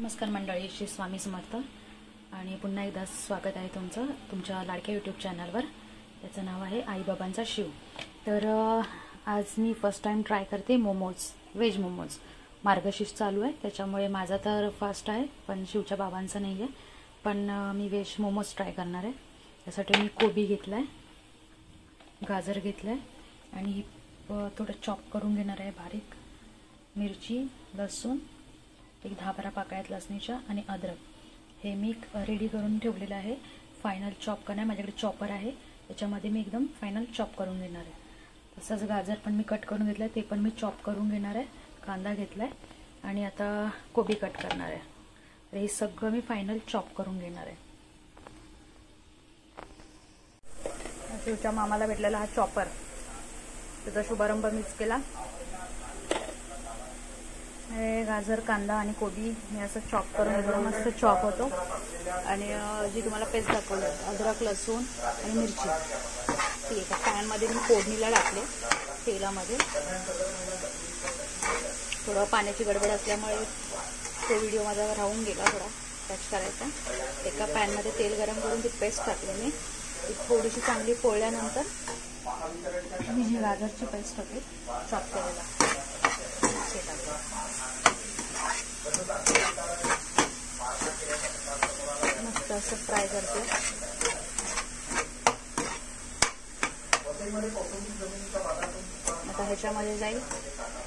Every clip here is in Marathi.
नमस्कार मंडळी, श्री स्वामी समर्थ आणि पुन्हा एकदा स्वागत आहे तुमचं तुमच्या लाडक्या यूट्यूब चॅनलवर. त्याचं नाव आहे आईबाबांचा शिव. तर आज मी फर्स्ट टाइम ट्राय करते मोमोज, व्हेज मोमोज. मार्गशीर्ष चालू आहे त्याच्यामुळे माझा तर फास्ट आहे, पण शिवच्या बाबांचा नाही आहे. पण मी व्हेज मोमोज ट्राय करणार आहे. त्यासाठी मी कोबी घेतला आहे, गाजर घेतलं आहे आणि थोडं चॉप करून घेणार आहे बारीक. मिरची, लसूण, एक 10-12 पाकळ्यात लसणीच्या आणि अद्रक हे मी रेडी करून ठेवलेलं आहे. फायनल चॉप करणार, माझ्याकडे चॉपर आहे त्याच्यामध्ये मी एकदम फायनल चॉप करून घेणार आहे. तसंच गाजर पण मी कट करून घेतलं आहे, ते पण मी चॉप करून घेणार आहे. कांदा घेतला आहे आणि आता कोबी कट करणार आहे. तर हे सगळं मी फायनल चॉप करून घेणार आहे. शिवच्या मामाला भेटलेला हा चॉपर, त्याचा शुभारंभ मीच केला. गाजर, कांदा आणि कोबी मी असं चॉप करून घेतलं, मस्त चॉप होतो. आणि जी तुम्हाला पेस्ट दाखवली अद्रक, लसूण आणि मिरची ती एका पॅनमध्ये मी फोडणीला टाकले तेलामध्ये. थोडं पाण्याची गडबड असल्यामुळे तो व्हिडिओ माझा राहून गेला, थोडा टच करायचा. एका पॅनमध्ये तेल गरम करून ती पेस्ट टाकली मी. ती थोडीशी चांगली पोळल्यानंतर मी जी गाजरची पेस्ट टाकली चॉप केलेला ते टाकलं. मस्त असं फ्राय करते. आता ह्याच्यामध्ये जाईल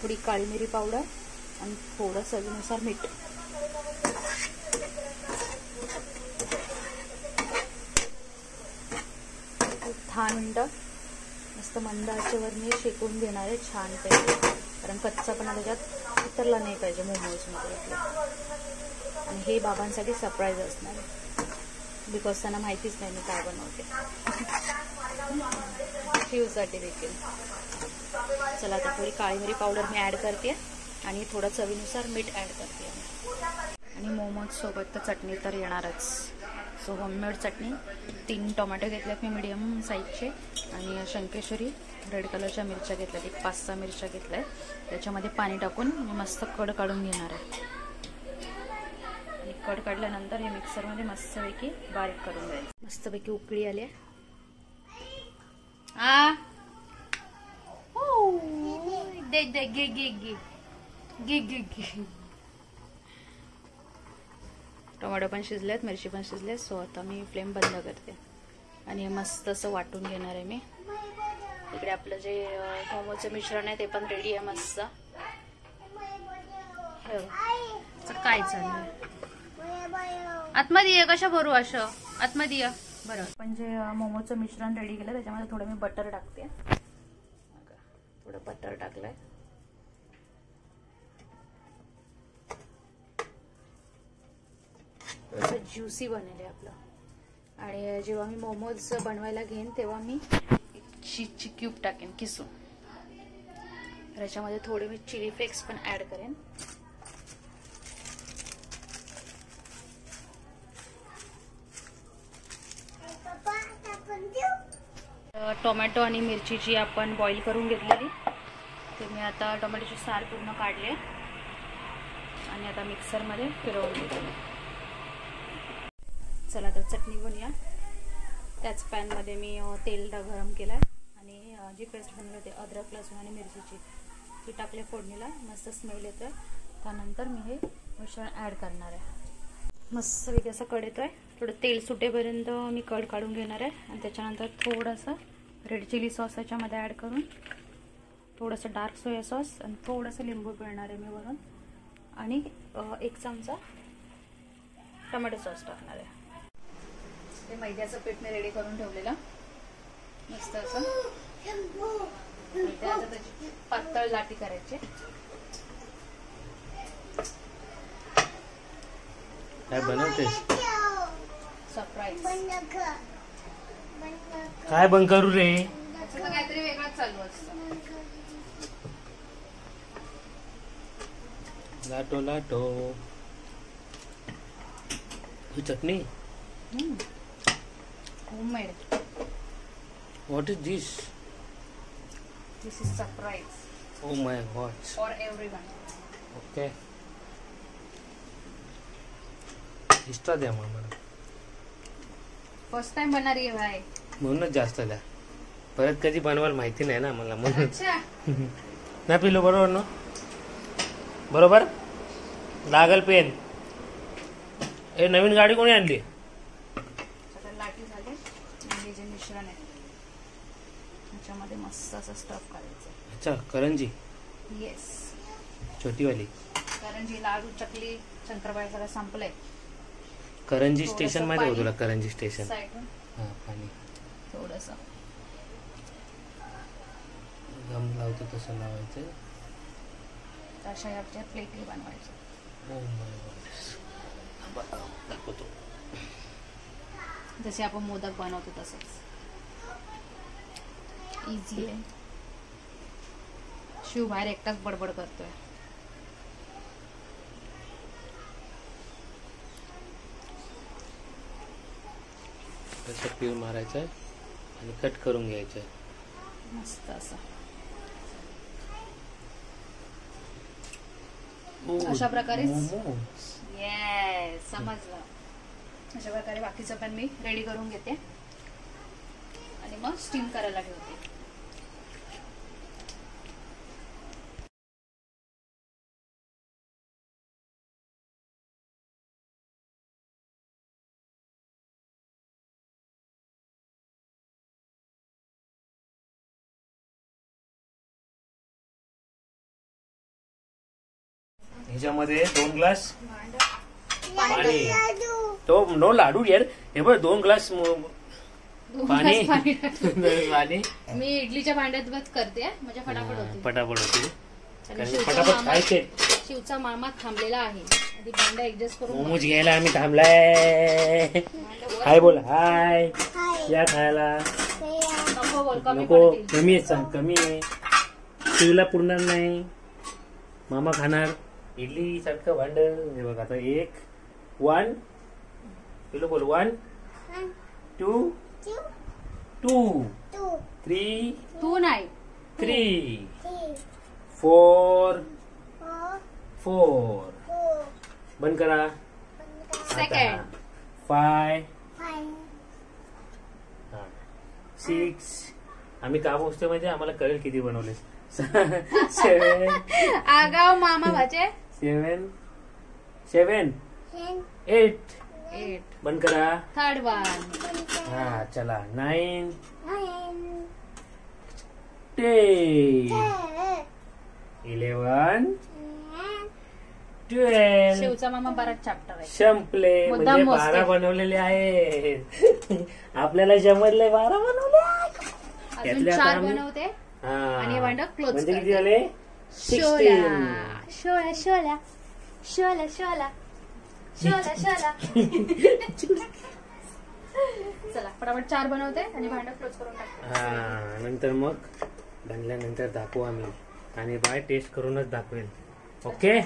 थोडी काळी मिरी पावडर आणि थोडं चवीनुसार मीठ. एक 10 मिनिटं मस्त मंद आचेवर मी शेकून घेणार आहे छान पैकी, कारण कच्चापणा त्याच्यात उतरला नाही पाहिजे मोमोजमध्ये. आणि हे बाबांसाठी सरप्राईज असणार आहे, बिकॉज त्यांना माहितीच नाही मी काय बनवते. शिवसाठी देखील. चला आता थोडी काळी मिरी पावडर मी ॲड करते आणि थोडं चवीनुसार मीठ ॲड करते. आणि मोमोज सोबत तर चटणी तर येणारच. सो होममेड चटणी. 3 टोमॅटो घेतल्यात मी मीडियम साईजचे आणि शंकेश्वरी रेड कलरच्या मिरच्या घेतल्यात, एक 5-6 मिरच्या घेतल्या. त्याच्यामध्ये पाणी टाकून मी मस्त कड काढून घेणार आहे. आणि कड काढल्यानंतर हे मिक्सरमध्ये मस्तपैकी बारीक करून द्यायचं. मस्तपैकी उकळी आली. टोमॅटो पण शिजलेत, मिरची पण शिजले. सो आता मी फ्लेम बंद करते आणि मस्त असं वाटून घेणार आहे मी. इकडे आपलं जे मोमोचं मिश्रण आहे ते पण रेडी आहे मस्त. काय चाललंय आतमध्ये ये, कशा भरू असं आतमध्ये ये. बरं, पण जे मोमोचं मिश्रण रेडी केलं त्याच्यामध्ये थोडं मी बटर टाकते. थोडं बटर टाकलंय. असं ज्युसी बनेल आपलं. आणि जेव्हा मी मोमोज बनवायला घेईन तेव्हा मी चीजची क्यूब टाकेन किसून. त्याच्यामध्ये थोडे मी चिली फ्लेक्स पण ऍड करेन. टोमॅटो आणि मिरचीची आपण बॉईल करून घेतलेली, तर मी आता टोमॅटोची साल पूर्ण काढले आणि आता मिक्सरमध्ये फिरवून घेतले. चला तर चटणी बनवूया. त्याच पॅनमध्ये मी तेल गरम केलं आणि जी पेस्ट बनवली होती अद्रक, लसूण आणि मिरचीची ती टाकले फोडणीला. मस्त स्मेल येतोय. त्यानंतर मी हे मिश्रण ॲड करणार आहे. मस्तपैकी असं कड येतोय. थोडं तेल सुटेपर्यंत मी कड काढून घेणार आहे आणि त्याच्यानंतर थोडंसं रेड चिली सॉस याच्यामध्ये ॲड करून, थोडंसं डार्क सोया सॉस आणि थोडंसं लिंबू पिळणार आहे मी वरून. आणि 1 चमचा टोमॅटो सॉस टाकणार आहे. ते मैद्याचं पीठ मी रेडी करून ठेवलेलं मस्त असं. त्याची पातळ लाटी करायची. काय बनवते? सरप्राईज. काय बंद करू रे? काहीतरी वेगळंच चालू असतं. लाटो लाटो. ही चटणी homemade. What is this? This is surprise. Oh my god. For everyone. Okay. Extra द्या मग मला, फर्स्ट टाइम बनणार आहे भाई. म्हणूनच जास्त द्या. परत कधी बनवायला माहिती नाही ना मला म्हणून. अच्छा. ना पिलो बरोबर ना, बरोबर लागल पेन. ए नवीन गाडी कोणी आणली? सगळं लाटी झाले आणि हे जे मिश्रण आहे त्याच्यामध्ये मस्त असं स्टफ करायचं. अच्छा करंजी येस, छोटीवाली करंजी, लाडू, चकली, शंकरपाळी सगळं संपलंय. करंजी थोडंसं स्टेशन माहिती आहे पाणी. तुला? करंजी स्टेशन. साईडून हा पाणी थोडस गम लावतो तसं लावायचं. अशा याच्या प्लेटली बनवायचं. दाखवतो. जसे आपण मोदक बनवतो तसंच इझी आहे. शिव बाहेर एकटाच बडबड करतोय. तसं पीळ मारायचं आणि कट करून घ्यायचं मस्त असं. अशा प्रकारे येस, समजलं. अशा प्रकारे बाकीचं पण मी रेडी करून घेते आणि मग स्टीम करायला ठेवते. ह्याच्यामध्ये 2 ग्लास पाणी. तो नो लाडू यार. हे बघ 2 ग्लास पाणी. पाणी मी इडलीच्या भांड्यात करते म्हणजे फटाफट होते. पटापट होते. आणि पटापट खायचे. शिवचा मामा थांबलेला आहे आधी भांडा ऍडजस्ट करून. मोमोज घ्यायला आम्ही थांबलाय. हाय बोल. हाय या खायला. नको कमी आहे, सांग कमी आहे. शिवला पुरणार नाही. मामा खाणार इडली सारखं भांड. हे बघ आता 1 किलो बोल. 1 2 2 3 तू नाही 3 4 4 बंद करा. सेकंड 5 6. आम्ही का पोचतो म्हणजे आम्हाला कळेल किती बनवले. 7 आगाव मामा भाचे 7 8 बंद करा. Third one. हा चला 9 10 11 12. शिवचा मामा बराच चॅप्टर आहे. संपले मुद्दाम म्हणजे 12 मोजते. बनवलेले आहेत. आपल्याला जमतले 12 बनवले. अजून त्यातले आता 4 आम्ही- बनवते हा. आणि भांड क्लोज म्हणजे किती करते. झाले? 16. शोला शोला शोला शोला शोला शोला. चला फटाफट 4 बनवते आणि भांड क्लोज करून टाकते. हा नंतर मग बनल्यानंतर दाखवू आम्ही आणि बाय टेस्ट करूनच दाखवेल. ओके.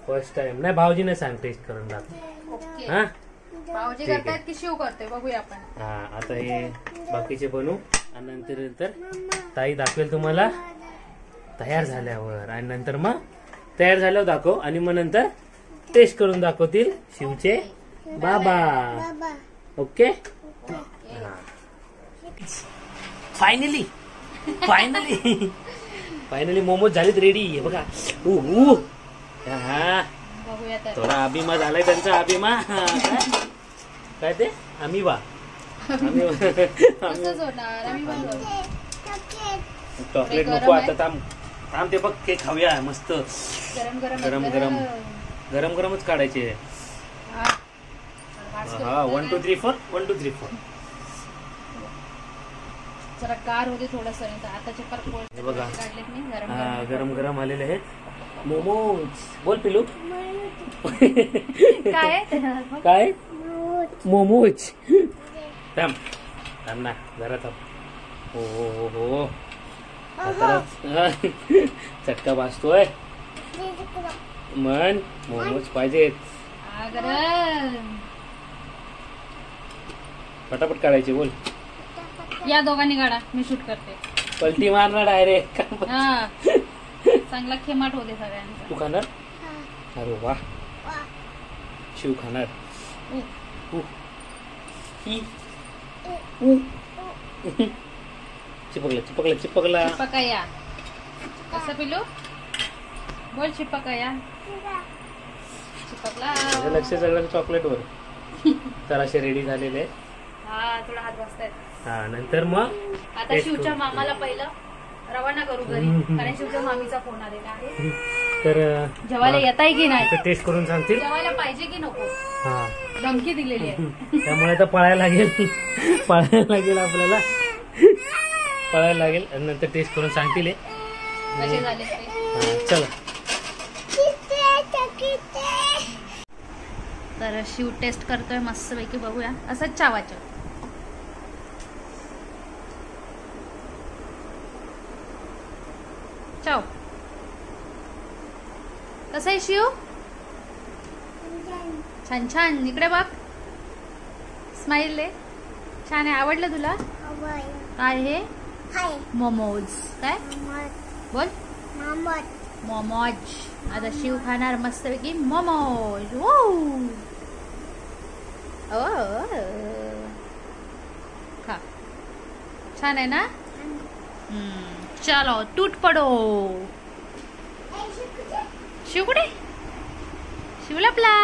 फर्स्ट टाइम नाही भाऊजीने सांग टेस्ट करून दाखव. ओके. हा भाऊजी ठीक आहे. करतायत की शिव करते बघूया आपण. हा आता हे बाकीचे बनवू आणि नंतर ताई दाखवेल तुम्हाला तयार झाल्यावर. आणि नंतर मग तयार झाल्यावर दाखव आणि मग नंतर टेस्ट करून दाखवतील शिवचे बाबा. ओके. फायनली फायनली मोमोज झालेत रेडी. हे बघा. हा बघूया तर. थोडा अभिमा झालाय त्यांचा. अभिमा काय ते अमिबा. असंच होणार. आम्ही बनवलं. चॉकलेट नको आता. थांब ते बघ केक खाऊया मस्त. गरम गरम गरम गरम गरम गरमच काढायचे. हा 1 2 3 4 1 2 3 4. जरा गार होते थोडस. आता चक्कर हे बघा. काढलेत मी गरम हा गरम. गरम गरम आलेले आहेत मोमोज. बोल पिलू. काय आहे? काय मोमोज. थांब थांब ना जरा थांब. हो आता चटका भासतोय. मन मोमोज पाहिजेत. गरम. पटापट काढायचे. बोल. या दोघांनी काढा मी शूट करते. पलटी मारणार डायरेक्ट. हा चांगला खेमाट होते सगळ्यांचा. तू खाणार? अरे वा शिव खाणार. चिपकला चिपकला चिपकला. चिपकाया कसं पिलू बोल. चिपकाया चिपकला. लक्ष सगळं चॉकलेट वर. तर असे रेडी झालेले. हा थोडा हात वाजतायत. हा नंतर मग आता शिवच्या मामाला पहिलं रवाना करू घरी, कारण शिवच्या मामीचा फोन आलेला आहे. तर जेवायला येत आहे की नाही, टेस्ट करून सांगतील. जेवायला पाहिजे की नको हा धमकी दिलेली आहे. त्यामुळे आता पळायला लागेल. पळायला लागेल आपल्याला. पळायला लागेल आणि नंतर टेस्ट करून सांगतील. कसे झाले ते. चला. तर शिव टेस्ट करतोय मस्त पैकी. बघूया असंच चावायचं. चाव. कसं आहे शिव. छान छान. इकडे बघ. स्माइल दे. छान आहे. आवडलं तुला. काय हे मोमोज. काय बोल. मोमोज. आता शिव खाणार मस्तपैकी मोमोज. खा. छान आहे ना. चलो टूट पडो. शिव कुठे. शिव लपला.